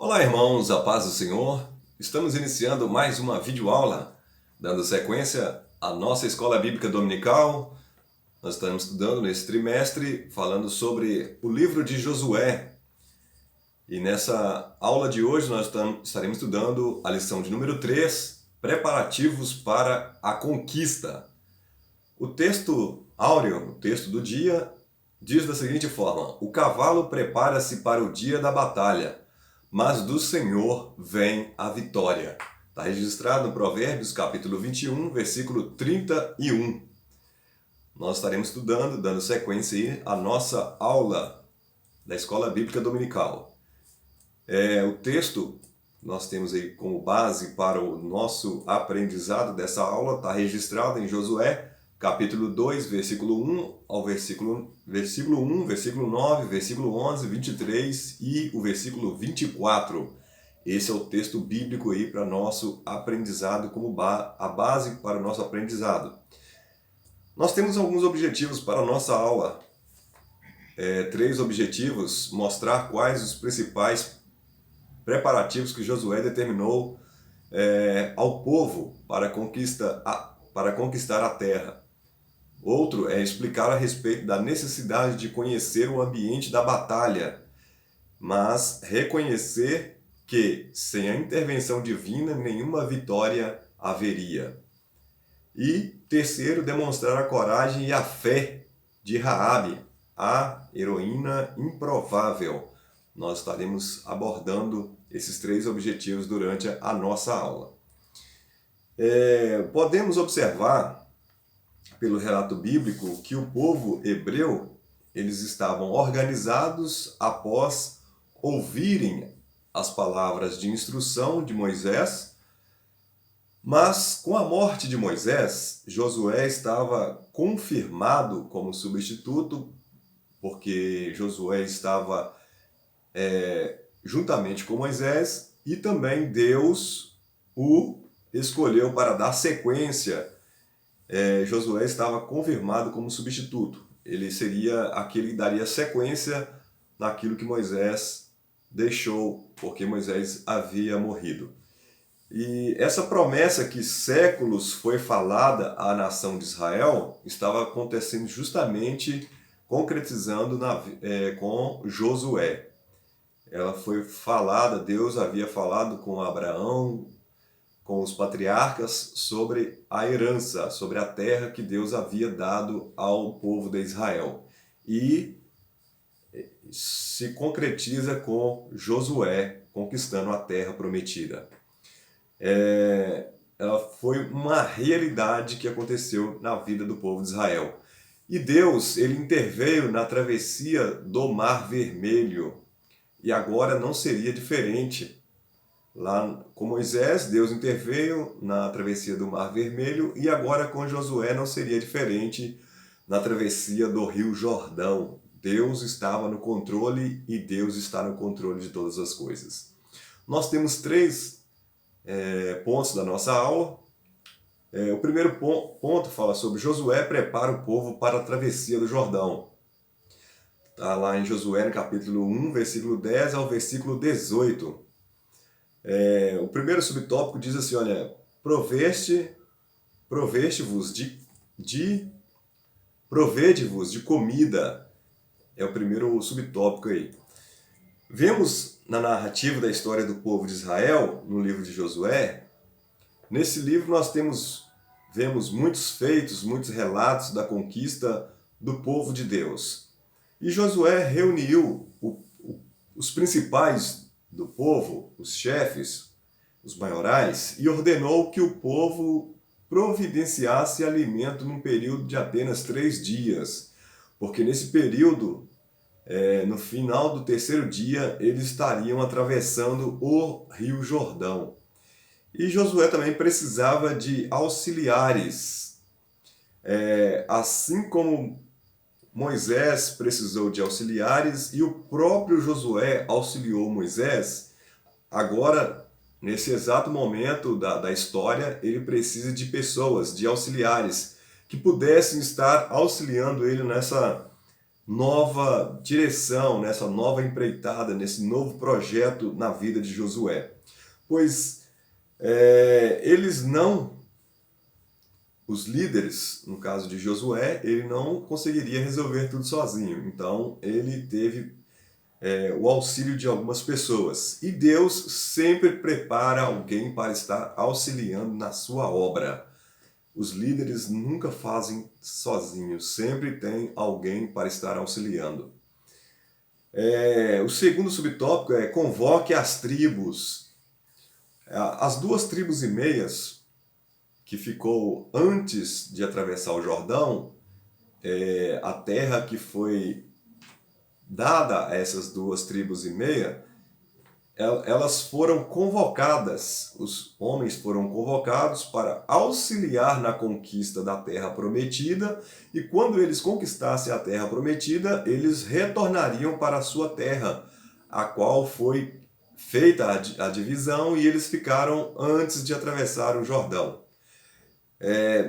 Olá, irmãos, a paz do Senhor. Estamos iniciando mais uma videoaula, dando sequência à nossa escola bíblica dominical. Nós estamos estudando nesse trimestre, falando sobre o livro de Josué. E nessa aula de hoje nós estaremos estudando a lição de número 3, preparativos para a conquista. O texto áureo, o texto do dia, diz da seguinte forma: o cavalo prepara-se para o dia da batalha, mas do Senhor vem a vitória. Está registrado no Provérbios, capítulo 21, versículo 31. Nós estaremos estudando, dando sequência aí, à nossa aula da Escola Bíblica Dominical. O texto nós temos aí como base para o nosso aprendizado dessa aula, está registrado em Josué, capítulo 2, versículo 1 ao versículo 1, versículo 9, versículo 11, 23 e o versículo 24. Esse é o texto bíblico aí para nosso aprendizado, como a base para o nosso aprendizado. Nós temos alguns objetivos para a nossa aula. 3 objetivos: mostrar quais os principais preparativos que Josué determinou ao povo para conquistar a terra. Outro é explicar a respeito da necessidade de conhecer o ambiente da batalha, mas reconhecer que, sem a intervenção divina, nenhuma vitória haveria. E terceiro, demonstrar a coragem e a fé de Raabe, a heroína improvável. Nós estaremos abordando esses 3 objetivos durante a nossa aula. Podemos observar pelo relato bíblico que o povo hebreu, eles estavam organizados após ouvirem as palavras de instrução de Moisés, mas com a morte de Moisés, Josué estava confirmado como substituto, porque Josué estava juntamente com Moisés, e também Deus o escolheu para dar sequência. Josué estava confirmado como substituto. Ele seria aquele que daria sequência naquilo que Moisés deixou, porque Moisés havia morrido. E essa promessa que séculos foi falada à nação de Israel estava acontecendo justamente, concretizando com Josué. Ela foi falada, Deus havia falado com Abraão, com os patriarcas, sobre a herança, sobre a terra que Deus havia dado ao povo de Israel. E se concretiza com Josué conquistando a terra prometida. Ela foi uma realidade que aconteceu na vida do povo de Israel. E Deus, ele interveio na travessia do Mar Vermelho. E agora não seria diferente. Lá com Moisés, Deus interveio na travessia do Mar Vermelho, e agora com Josué não seria diferente na travessia do Rio Jordão. Deus estava no controle e Deus está no controle de todas as coisas. Nós temos 3 pontos da nossa aula. O primeiro ponto fala sobre Josué prepara o povo para a travessia do Jordão. Está lá em Josué, no capítulo 1, versículo 10 ao versículo 18. O primeiro subtópico diz assim, olha, provede-vos de comida. É o primeiro subtópico aí. Vemos na narrativa da história do povo de Israel, no livro de Josué, nesse livro nós vemos muitos feitos, muitos relatos da conquista do povo de Deus. E Josué reuniu os principais do povo, os chefes, os maiorais, e ordenou que o povo providenciasse alimento num período de apenas 3 dias, porque nesse período, no final do 3º dia, eles estariam atravessando o Rio Jordão. E Josué também precisava de auxiliares, assim como Moisés precisou de auxiliares e o próprio Josué auxiliou Moisés. Agora, nesse exato momento da história, ele precisa de pessoas, de auxiliares, que pudessem estar auxiliando ele nova direção, nessa nova empreitada, nesse novo projeto na vida de Josué. Pois eles não, os líderes, no caso de Josué, ele não conseguiria resolver tudo sozinho. Então ele teve o auxílio de algumas pessoas. E Deus sempre prepara alguém para estar auxiliando na sua obra. Os líderes nunca fazem sozinhos, sempre tem alguém para estar auxiliando. O segundo subtópico é convoque as tribos. As 2,5 tribos que ficou antes de atravessar o Jordão, a terra que foi dada a essas 2,5 tribos, elas foram convocadas, os homens foram convocados para auxiliar na conquista da terra prometida, e quando eles conquistassem a terra prometida, eles retornariam para a sua terra, a qual foi feita a divisão, e eles ficaram antes de atravessar o Jordão.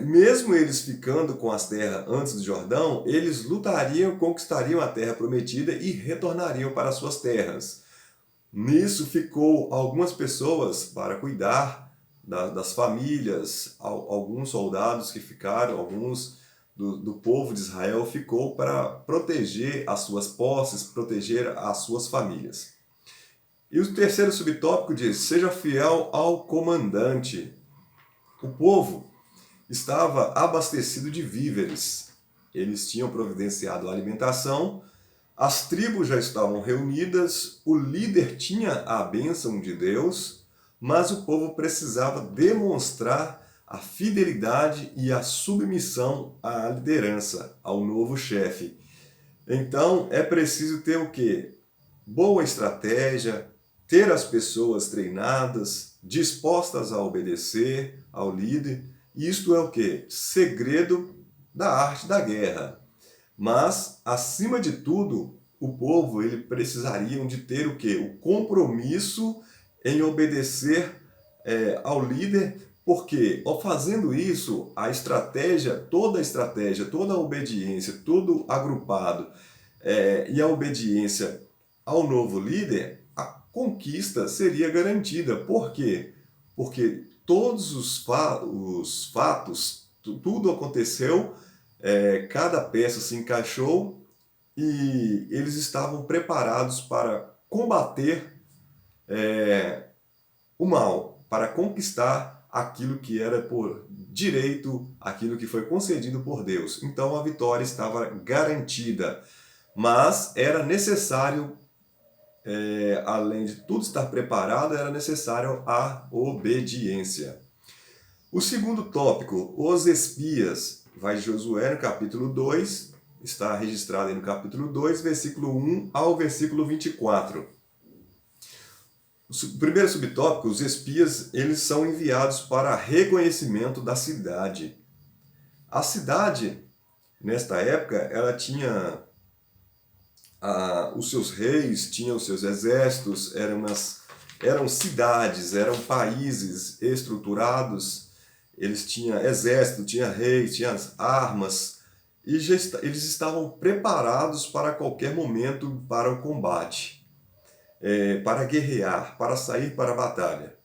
Mesmo eles ficando com as terras antes do Jordão, eles lutariam, conquistariam a terra prometida e retornariam para as suas terras. Nisso ficou algumas pessoas para cuidar das famílias, alguns soldados que ficaram, alguns do povo de Israel ficou para proteger as suas posses, proteger as suas famílias. E o terceiro subtópico diz, seja fiel ao comandante. O povo estava abastecido de víveres, eles tinham providenciado a alimentação, as tribos já estavam reunidas, o líder tinha a bênção de Deus, mas o povo precisava demonstrar a fidelidade e a submissão à liderança, ao novo chefe. Então é preciso ter o quê? Boa estratégia, ter as pessoas treinadas, dispostas a obedecer ao líder. Isto é o quê? Segredo da arte da guerra. Mas, acima de tudo, o povo ele precisaria de ter o quê? O compromisso em obedecer ao líder, porque ao fazendo isso, a estratégia, toda a obediência, tudo agrupado e a obediência ao novo líder, a conquista seria garantida. Por quê? Porque todos os fatos, tudo aconteceu, cada peça se encaixou e eles estavam preparados para combater o mal, para conquistar aquilo que era por direito, aquilo que foi concedido por Deus. Então a vitória estava garantida, mas era necessário, além de tudo estar preparado, era necessário a obediência. O segundo tópico, os espias, vai de Josué no capítulo 2, está registrado aí no capítulo 2, versículo 1 ao versículo 24. O primeiro subtópico, os espias, eles são enviados para reconhecimento da cidade. A cidade, nesta época, ela tinha os seus reis, tinha os seus exércitos, eram cidades, eram países estruturados, eles tinham exército, tinha reis, tinha armas, e eles estavam preparados para qualquer momento para o combate, para guerrear, para sair para a batalha.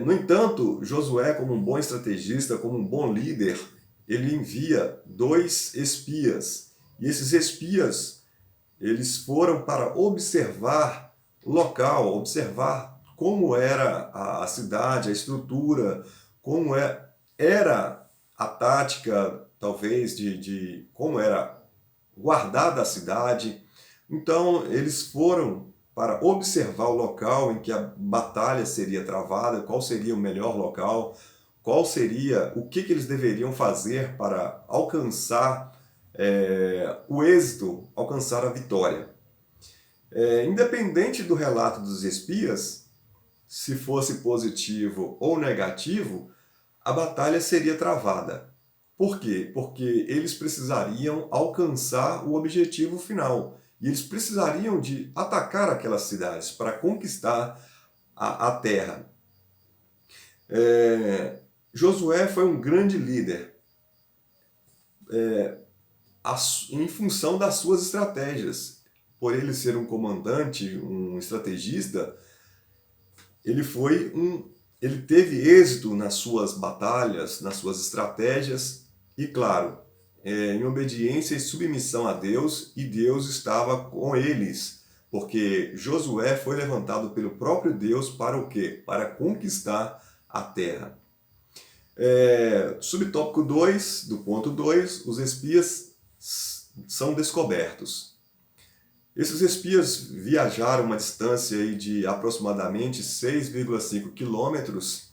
No entanto, Josué, como um bom estrategista, como um bom líder, ele envia 2 espias, e esses espias eles foram para observar o local, observar como era a cidade, a estrutura, como era a tática, talvez, de como era guardada a cidade. Então, eles foram para observar o local em que a batalha seria travada, qual seria o melhor local, qual seria, o que eles deveriam fazer para alcançar o êxito, alcançar a vitória. Independente do relato dos espias, se fosse positivo ou negativo, a batalha seria travada. Por quê? Porque eles precisariam alcançar o objetivo final. E eles precisariam de atacar aquelas cidades para conquistar a terra. Josué foi um grande líder. em função das suas estratégias. Por ele ser um comandante, um estrategista, ele teve êxito nas suas batalhas, nas suas estratégias e, claro, em obediência e submissão a Deus, e Deus estava com eles, porque Josué foi levantado pelo próprio Deus para o quê? Para conquistar a terra. Subtópico 2, do ponto 2, os espias são descobertos. Esses espias viajaram uma distância aí de aproximadamente 6,5 quilômetros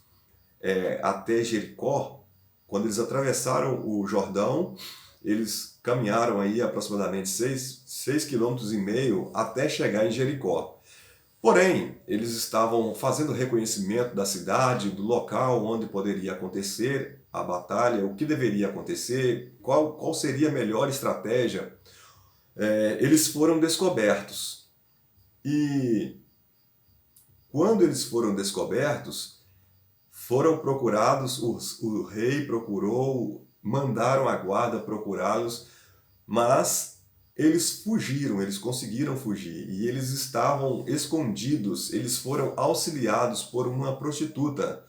até Jericó. Quando eles atravessaram o Jordão, eles caminharam aí aproximadamente 6,5 km até chegar em Jericó. Porém, eles estavam fazendo reconhecimento da cidade, do local onde poderia acontecer a batalha, o que deveria acontecer, qual seria a melhor estratégia. Eles foram descobertos. E quando eles foram descobertos, foram procurados, o rei procurou, mandaram a guarda procurá-los, mas eles fugiram, eles conseguiram fugir, e eles estavam escondidos, eles foram auxiliados por uma prostituta,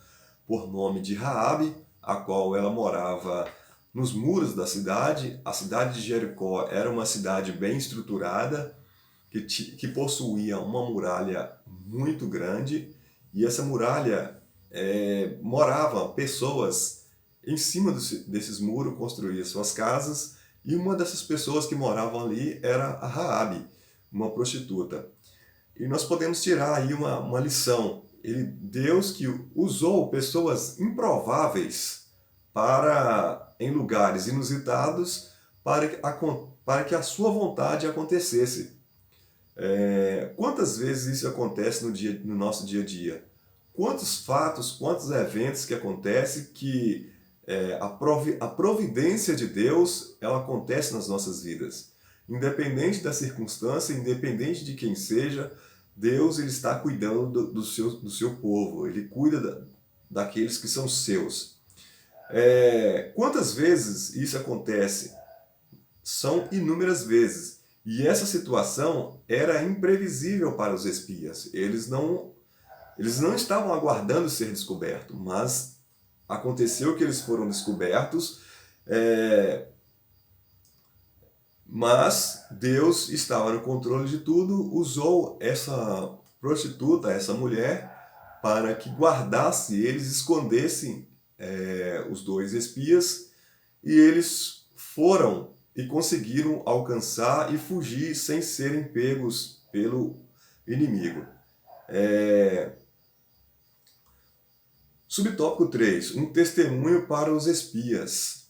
por nome de Raabe, a qual ela morava nos muros da cidade. A cidade de Jericó era uma cidade bem estruturada, que possuía uma muralha muito grande, e essa muralha moravam pessoas em cima desses muros, construíam suas casas, e uma dessas pessoas que moravam ali era a Raabe, uma prostituta. E nós podemos tirar aí uma lição. Deus que usou pessoas improváveis em lugares inusitados para que a sua vontade acontecesse. Quantas vezes isso acontece no nosso dia a dia? Quantos fatos, quantos eventos que acontecem que a providência de Deus, ela acontece nas nossas vidas. Independente da circunstância, independente de quem seja, Deus ele está cuidando do seu povo, ele cuida daqueles que são seus. Quantas vezes isso acontece? São inúmeras vezes. E essa situação era imprevisível para os espias. Eles não estavam aguardando ser descobertos, mas aconteceu que eles foram descobertos, mas Deus estava no controle de tudo, usou essa prostituta, essa mulher, para que guardasse eles, escondessem os dois espias, e eles foram e conseguiram alcançar e fugir sem serem pegos pelo inimigo. Subtópico 3, um testemunho para os espias.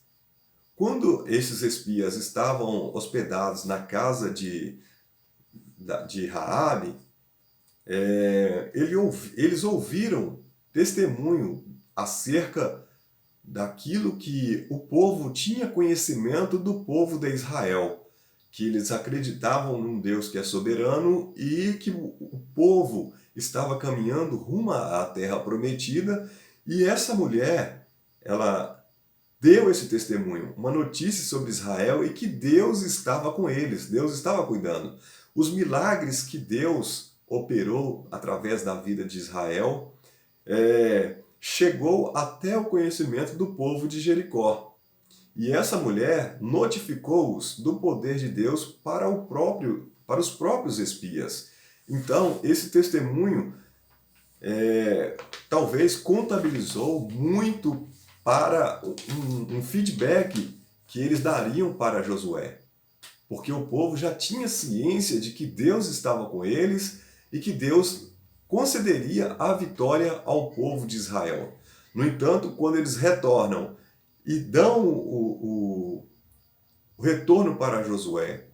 Quando esses espias estavam hospedados na casa de Raabe, eles ouviram testemunho acerca daquilo que o povo tinha conhecimento do povo de Israel, que eles acreditavam num Deus que é soberano e que o povo estava caminhando rumo à terra prometida, e essa mulher, ela deu esse testemunho, uma notícia sobre Israel e que Deus estava com eles, Deus estava cuidando. Os milagres que Deus operou através da vida de Israel chegou até o conhecimento do povo de Jericó. E essa mulher notificou-os do poder de Deus para os próprios espias. Então, esse testemunho talvez contabilizou muito para um feedback que eles dariam para Josué. Porque o povo já tinha ciência de que Deus estava com eles e que Deus concederia a vitória ao povo de Israel. No entanto, quando eles retornam e dão o retorno para Josué,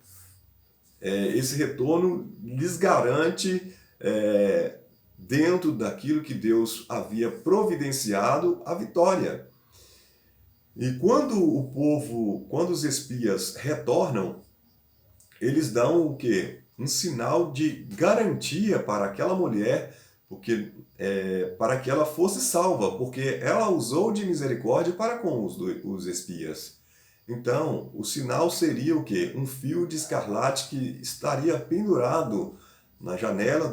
esse retorno lhes garante, dentro daquilo que Deus havia providenciado, a vitória. E quando os espias retornam, eles dão o quê? Um sinal de garantia para aquela mulher, para que ela fosse salva, porque ela usou de misericórdia para com os espias. Então, o sinal seria o quê? Um fio de escarlate que estaria pendurado na janela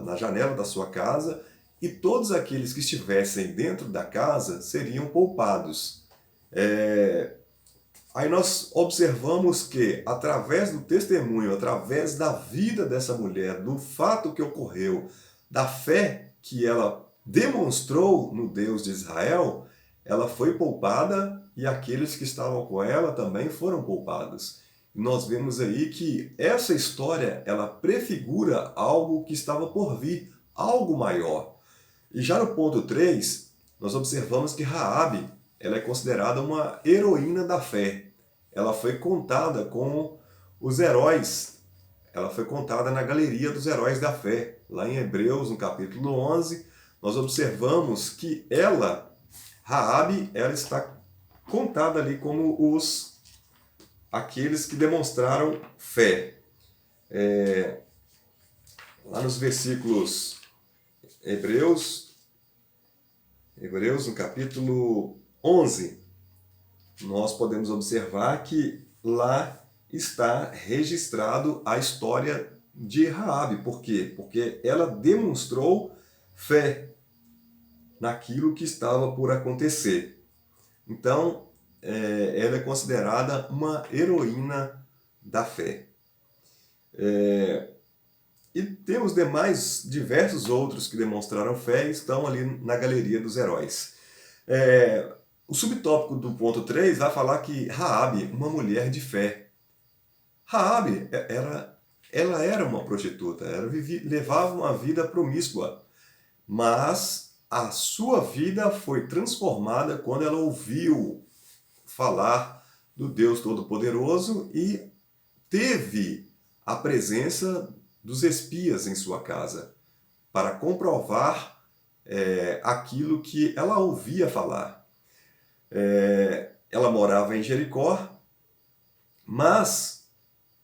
na janela da sua casa, e todos aqueles que estivessem dentro da casa seriam poupados. Aí nós observamos que, através do testemunho, através da vida dessa mulher, do fato que ocorreu, da fé que ela demonstrou no Deus de Israel, ela foi poupada e aqueles que estavam com ela também foram poupados. E nós vemos aí que essa história, ela prefigura algo que estava por vir, algo maior. E já no ponto 3, nós observamos que Raabe, ela é considerada uma heroína da fé. Ela foi contada com os heróis, ela foi contada na galeria dos heróis da fé. Lá em Hebreus, no capítulo 11, nós observamos que Raabe, ela está contada ali como aqueles que demonstraram fé. Lá nos versículos Hebreus, no capítulo 11, nós podemos observar que lá está registrado a história de Raabe. Por quê? Porque ela demonstrou fé naquilo que estava por acontecer. Então, ela é considerada uma heroína da fé. E temos diversos outros que demonstraram fé e estão ali na galeria dos heróis. O subtópico do ponto 3 vai falar que Raabe, uma mulher de fé. Raabe, ela era uma prostituta, levava uma vida promíscua, mas a sua vida foi transformada quando ela ouviu falar do Deus Todo-Poderoso e teve a presença dos espias em sua casa para comprovar aquilo que ela ouvia falar. Ela morava em Jericó, mas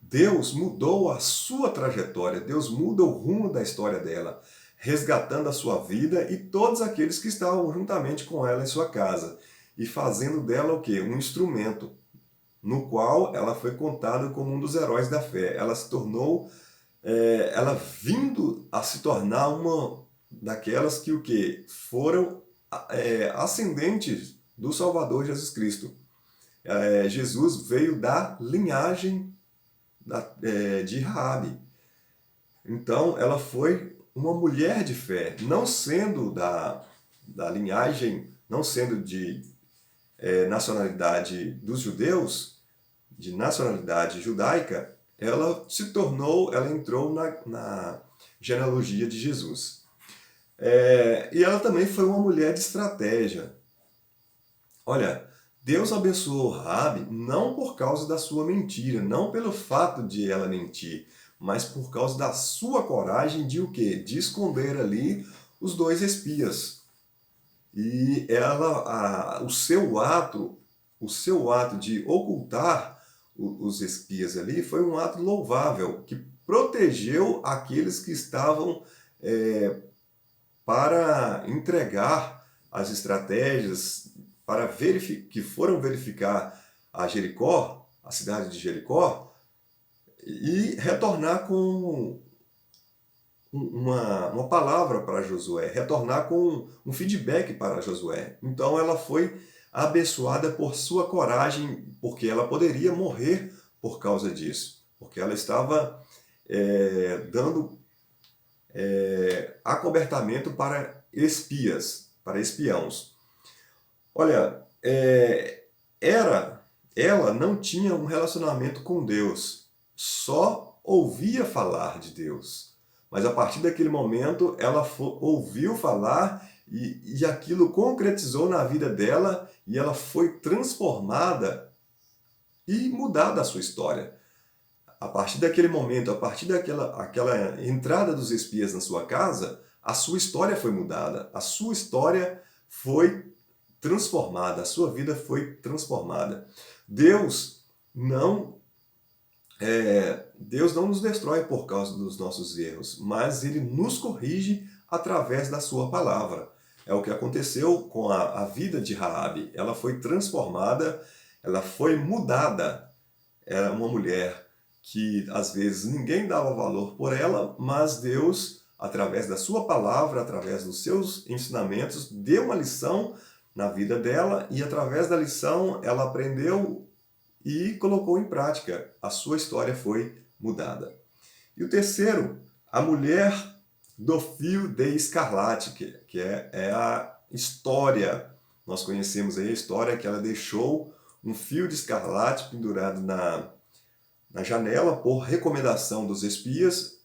Deus mudou a sua trajetória, Deus muda o rumo da história dela, resgatando a sua vida e todos aqueles que estavam juntamente com ela em sua casa, e fazendo dela o quê? Um instrumento, no qual ela foi contada como um dos heróis da fé. Ela se tornou, ela vindo a se tornar uma daquelas que o quê? Foram ascendentes do Salvador Jesus Cristo. Jesus veio da linhagem de Raabe. Então, ela foi uma mulher de fé, não sendo da linhagem, não sendo de nacionalidade dos judeus, de nacionalidade judaica, ela entrou na genealogia de Jesus. E ela também foi uma mulher de estratégia. Olha, Deus abençoou Raabe não por causa da sua mentira, não pelo fato de ela mentir, mas por causa da sua coragem de o quê? De esconder ali os 2 espias. E o seu ato de ocultar os espias ali foi um ato louvável, que protegeu aqueles que estavam para entregar as estratégias, que foram verificar a Jericó, a cidade de Jericó, e retornar com uma palavra para Josué, retornar com um feedback para Josué. Então ela foi abençoada por sua coragem, porque ela poderia morrer por causa disso, porque ela estava dando acobertamento para espias, para espiãos. Olha, ela não tinha um relacionamento com Deus, só ouvia falar de Deus. Mas a partir daquele momento, ela ouviu falar e aquilo concretizou na vida dela e ela foi transformada e mudada a sua história. A partir daquele momento, a partir aquela entrada dos espias na sua casa, a sua história foi mudada, a sua história foi transformada, a sua vida foi transformada. Deus não nos destrói por causa dos nossos erros, mas Ele nos corrige através da sua palavra. É o que aconteceu com a vida de Raabe. Ela foi transformada ela foi mudada. Era uma mulher que às vezes ninguém dava valor por ela, mas Deus, através da sua palavra, através dos seus ensinamentos, deu uma lição na vida dela e através da lição ela aprendeu e colocou em prática. A sua história foi mudada. E o terceiro, a mulher do fio de escarlate, que é a história. Nós conhecemos aí a história que ela deixou um fio de escarlate pendurado na janela por recomendação dos espias,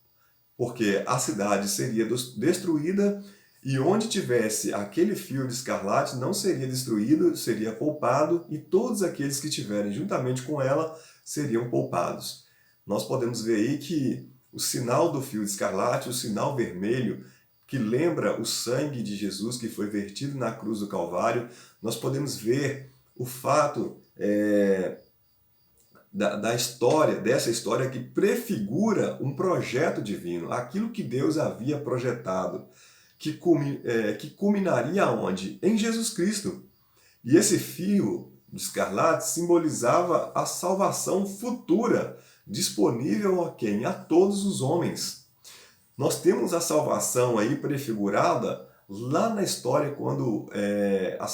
porque a cidade seria destruída e onde tivesse aquele fio de escarlate não seria destruído, seria poupado e todos aqueles que estiverem juntamente com ela seriam poupados. Nós podemos ver aí que o sinal do fio de escarlate, o sinal vermelho, que lembra o sangue de Jesus que foi vertido na cruz do Calvário, nós podemos ver o fato dessa história que prefigura um projeto divino, aquilo que Deus havia projetado, que culminaria onde? Em Jesus Cristo. E esse fio de escarlate simbolizava a salvação futura, disponível a quem? A todos os homens. Nós temos a salvação aí prefigurada lá na história, quando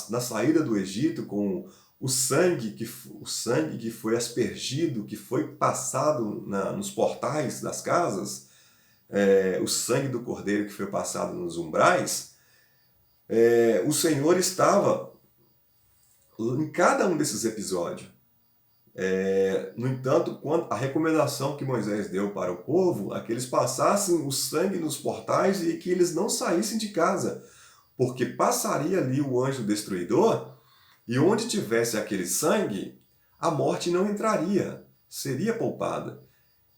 na saída do Egito, com o sangue que foi aspergido, que foi passado nos portais das casas, o sangue do cordeiro que foi passado nos umbrais, o Senhor estava em cada um desses episódios. No entanto, a recomendação que Moisés deu para o povo é que eles passassem o sangue nos portais e que eles não saíssem de casa, porque passaria ali o anjo destruidor e onde tivesse aquele sangue, a morte não entraria, seria poupada.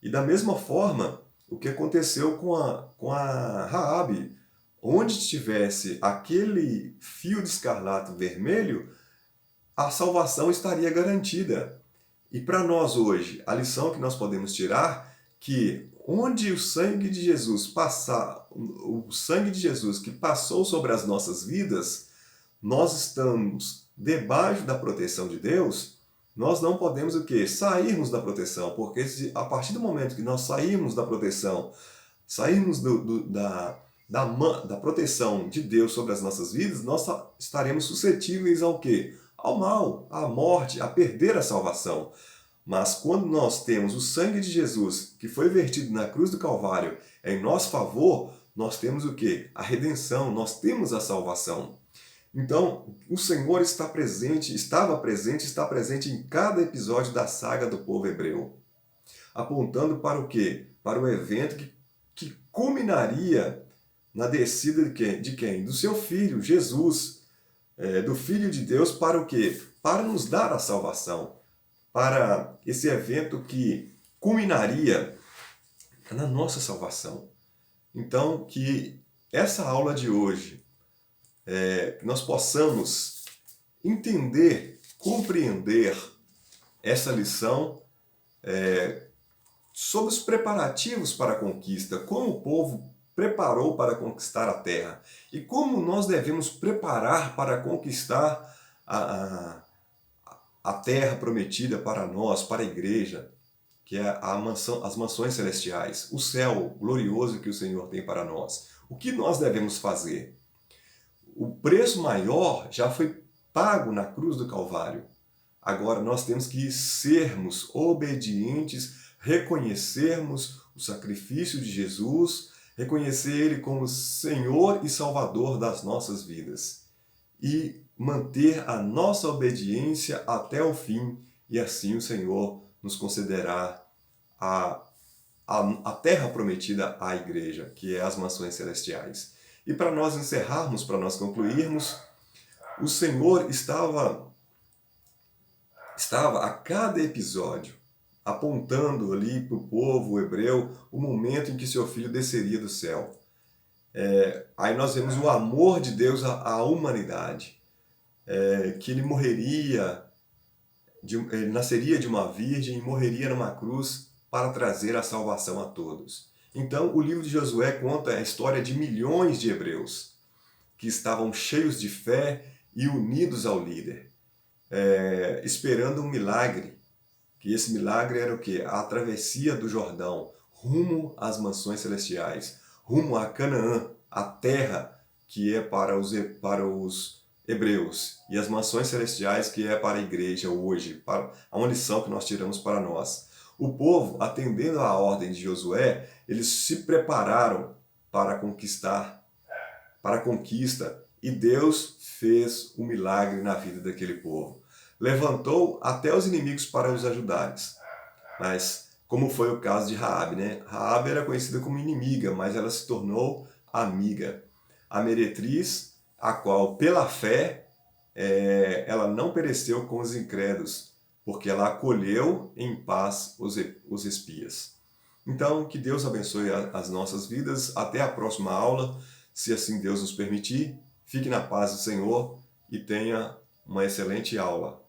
E da mesma forma, o que aconteceu com a Raabe, onde tivesse aquele fio de escarlate vermelho, a salvação estaria garantida. E para nós hoje, a lição que nós podemos tirar que onde o sangue de Jesus passar, o sangue de Jesus que passou sobre as nossas vidas, nós estamos debaixo da proteção de Deus. Nós não podemos o quê? Sairmos da proteção, porque a partir do momento que nós sairmos da proteção, sairmos da proteção de Deus sobre as nossas vidas, nós estaremos suscetíveis ao quê? Ao mal, à morte, a perder a salvação. Mas quando nós temos o sangue de Jesus, que foi vertido na cruz do Calvário, em nosso favor, nós temos o quê? A redenção, nós temos a salvação. Então, o Senhor está presente em cada episódio da saga do povo hebreu, apontando para o quê? Para o evento que culminaria na descida de quem? Do seu Filho, Jesus, do Filho de Deus, para o quê? Para nos dar a salvação, para esse evento que culminaria na nossa salvação. Então, que essa aula de hoje, que nós possamos entender, compreender essa lição sobre os preparativos para a conquista, como o povo preparou para conquistar a terra e como nós devemos preparar para conquistar a terra prometida para nós, para a igreja, que é as mansões celestiais, o céu glorioso que o Senhor tem para nós. O que nós devemos fazer? O preço maior já foi pago na cruz do Calvário. Agora nós temos que sermos obedientes, reconhecermos o sacrifício de Jesus, reconhecer Ele como Senhor e Salvador das nossas vidas e manter a nossa obediência até o fim, e assim o Senhor nos concederá a terra prometida à igreja, que é as mansões celestiais. E para nós encerrarmos, para nós concluirmos, o Senhor estava a cada episódio apontando ali para o povo hebreu o momento em que seu filho desceria do céu. Aí nós vemos o amor de Deus à humanidade, que ele ele nasceria de uma virgem e morreria numa cruz para trazer a salvação a todos. Então, o livro de Josué conta a história de milhões de hebreus que estavam cheios de fé e unidos ao líder. esperando um milagre, que esse milagre era o quê? A travessia do Jordão, rumo às mansões celestiais, rumo a Canaã, a terra que é para os hebreus, e as mansões celestiais que é para a igreja hoje, para a uma lição que nós tiramos para nós. O povo, atendendo à ordem de Josué, eles se prepararam para conquistar, para a conquista, e Deus fez um milagre na vida daquele povo. Levantou até os inimigos para os ajudarem. Mas, como foi o caso de Raabe, né? Raabe era conhecida como inimiga, mas ela se tornou amiga. A meretriz, a qual, pela fé, ela não pereceu com os incrédulos, porque ela acolheu em paz os espias. Então, que Deus abençoe as nossas vidas. Até a próxima aula, se assim Deus nos permitir. Fique na paz do Senhor e tenha uma excelente aula.